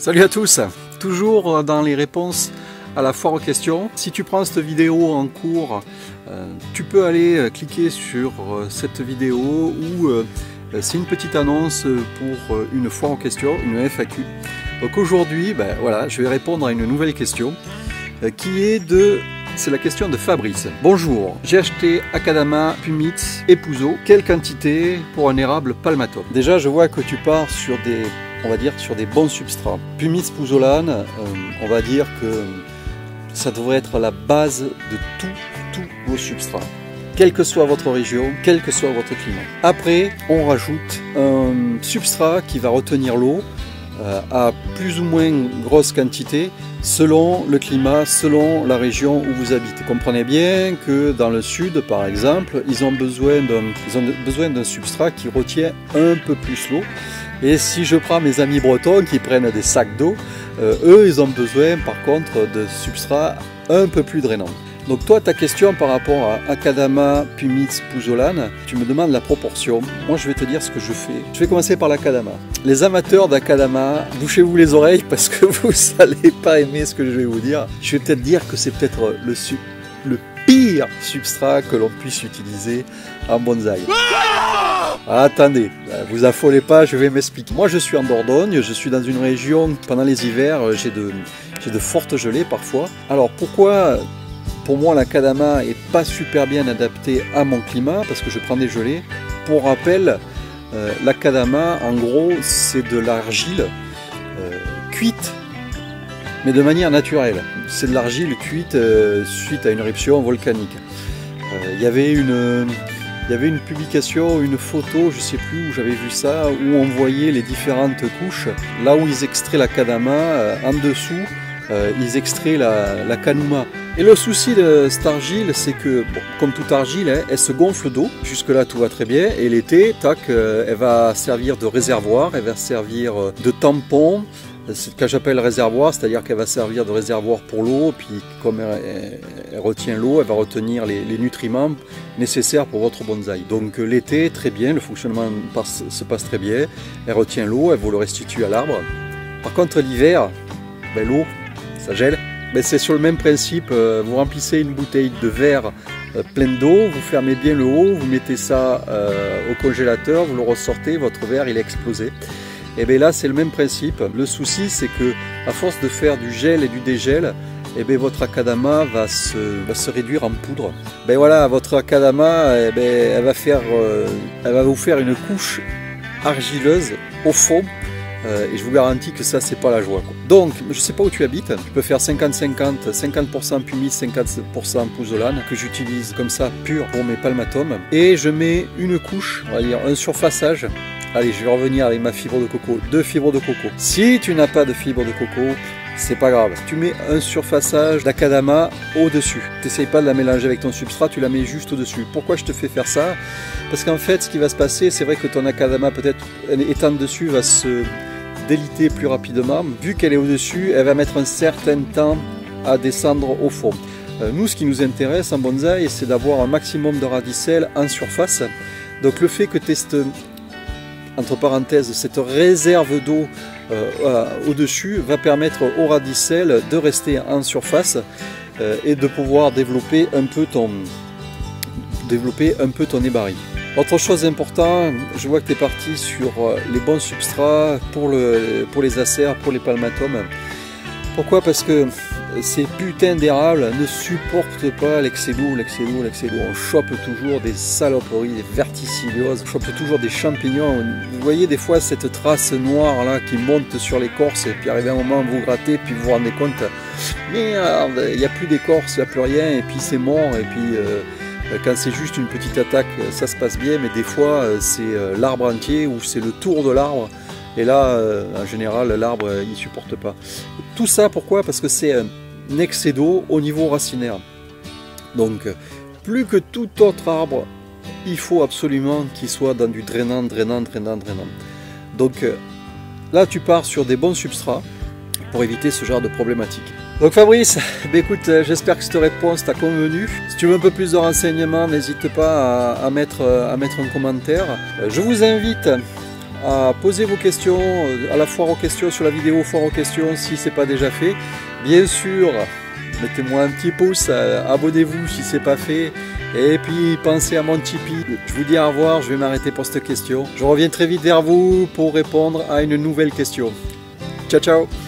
Salut à tous, toujours dans les réponses à la foire aux questions. Si tu prends cette vidéo en cours, tu peux aller cliquer sur cette vidéo où c'est une petite annonce pour une foire aux questions, une FAQ. Donc aujourd'hui, voilà, je vais répondre à une nouvelle question c'est la question de Fabrice. Bonjour, j'ai acheté Akadama, Pumitz et Puzo. Quelle quantité pour un érable palmatum? Déjà, je vois que tu pars sur des, on va dire, sur des bons substrats. Pumitz, Puzolan, on va dire que ça devrait être la base de tous vos substrats. Quelle que soit votre région, quel que soit votre climat. Après, on rajoute un substrat qui va retenir l'eau à plus ou moins grosse quantité selon le climat, selon la région où vous habitez. Comprenez bien que dans le sud, par exemple, ils ont besoin d'un substrat qui retient un peu plus l'eau. Et si je prends mes amis bretons qui prennent des sacs d'eau, eux, ils ont besoin par contre de substrats un peu plus drainants. Donc toi, ta question par rapport à Akadama, Pumitz, Puzolan, tu me demandes la proportion. Moi, je vais te dire ce que je fais. Je vais commencer par l'Akadama. Les amateurs d'Akadama, bouchez-vous les oreilles parce que vous n'allez pas aimer ce que je vais vous dire. Je vais peut-être dire que c'est peut-être le pire substrat que l'on puisse utiliser en bonsaï. Attendez, vous affolez pas, je vais m'expliquer. Moi, je suis en Dordogne, je suis dans une région, pendant les hivers, j'ai de fortes gelées parfois. Alors pourquoi... Pour moi, l'Akadama n'est pas super bien adapté à mon climat parce que je prends des gelées. Pour rappel, l'Akadama, en gros, c'est de l'argile cuite, mais de manière naturelle. C'est de l'argile cuite suite à une éruption volcanique. Il y avait une publication, une photo, je ne sais plus où j'avais vu ça, où on voyait les différentes couches. Là où ils extraient l'Akadama, en dessous, ils extraient la Kanuma. Et le souci de cette argile, c'est que, bon, comme toute argile, hein, elle se gonfle d'eau. Jusque-là, tout va très bien. Et l'été, tac, elle va servir de réservoir, elle va servir de tampon. C'est ce que j'appelle réservoir, c'est-à-dire qu'elle va servir de réservoir pour l'eau. Puis, comme elle retient l'eau, elle va retenir les nutriments nécessaires pour votre bonsaï. Donc, l'été, très bien, le fonctionnement se passe très bien. Elle retient l'eau, elle vous le restitue à l'arbre. Par contre, l'hiver, l'eau, ça gèle. C'est sur le même principe, vous remplissez une bouteille de verre pleine d'eau, vous fermez bien le haut, vous mettez ça au congélateur, vous le ressortez, votre verre il est explosé. Et bien là c'est le même principe. Le souci c'est que à force de faire du gel et du dégel, et bien votre Akadama va se réduire en poudre. Ben voilà, votre Akadama elle va vous faire une couche argileuse au fond. Et je vous garantis que ça, c'est pas la joie, quoi. Donc, je sais pas où tu habites, tu peux faire 50-50, 50% Pumitz, 50% Puzolan, que j'utilise comme ça, pur pour mes palmatums. Et je mets une couche, on va dire un surfaçage. Allez, je vais revenir avec ma fibre de coco, 2 fibres de coco. Si tu n'as pas de fibre de coco, c'est pas grave. Tu mets un surfaçage d'Akadama au-dessus. Tu n'essayes pas de la mélanger avec ton substrat, tu la mets juste au-dessus. Pourquoi je te fais faire ça? Parce qu'en fait, ce qui va se passer, c'est vrai que ton Akadama, peut-être étant dessus, va se déliter plus rapidement. Vu qu'elle est au-dessus, elle va mettre un certain temps à descendre au fond. Nous, ce qui nous intéresse en bonsaï, c'est d'avoir un maximum de radicelles en surface. Donc le fait que tu aies entre parenthèses, cette réserve d'eau au-dessus va permettre aux radicelles de rester en surface et de pouvoir développer un peu ton ébari. Autre chose importante, je vois que tu es parti sur les bons substrats pour les acères, pour les palmatums. Pourquoi? Parce que ces putains d'érables ne supportent pas l'excès d'eau. On chope toujours des saloperies, des verticillioses, on chope toujours des champignons. Vous voyez des fois cette trace noire là qui monte sur l'écorce et puis arrivé un moment vous grattez puis vous vous rendez compte, merde, il n'y a plus d'écorce, il n'y a plus rien et puis c'est mort et puis... quand c'est juste une petite attaque, ça se passe bien, mais des fois c'est l'arbre entier ou c'est le tour de l'arbre. Et là, en général, l'arbre il ne supporte pas. Tout ça, pourquoi? Parce que c'est un excès d'eau au niveau racinaire. Donc, plus que tout autre arbre, il faut absolument qu'il soit dans du drainant. Donc là, tu pars sur des bons substrats pour éviter ce genre de problématique. Donc Fabrice, écoute, j'espère que cette réponse t'a convenu. Si tu veux un peu plus de renseignements, n'hésite pas à mettre un commentaire. Je vous invite à poser vos questions à la foire aux questions, sur la vidéo foire aux questions si ce n'est pas déjà fait. Bien sûr, mettez-moi un petit pouce, abonnez-vous si ce n'est pas fait. Et puis pensez à mon Tipeee. Je vous dis au revoir, je vais m'arrêter pour cette question. Je reviens très vite vers vous pour répondre à une nouvelle question. Ciao ciao.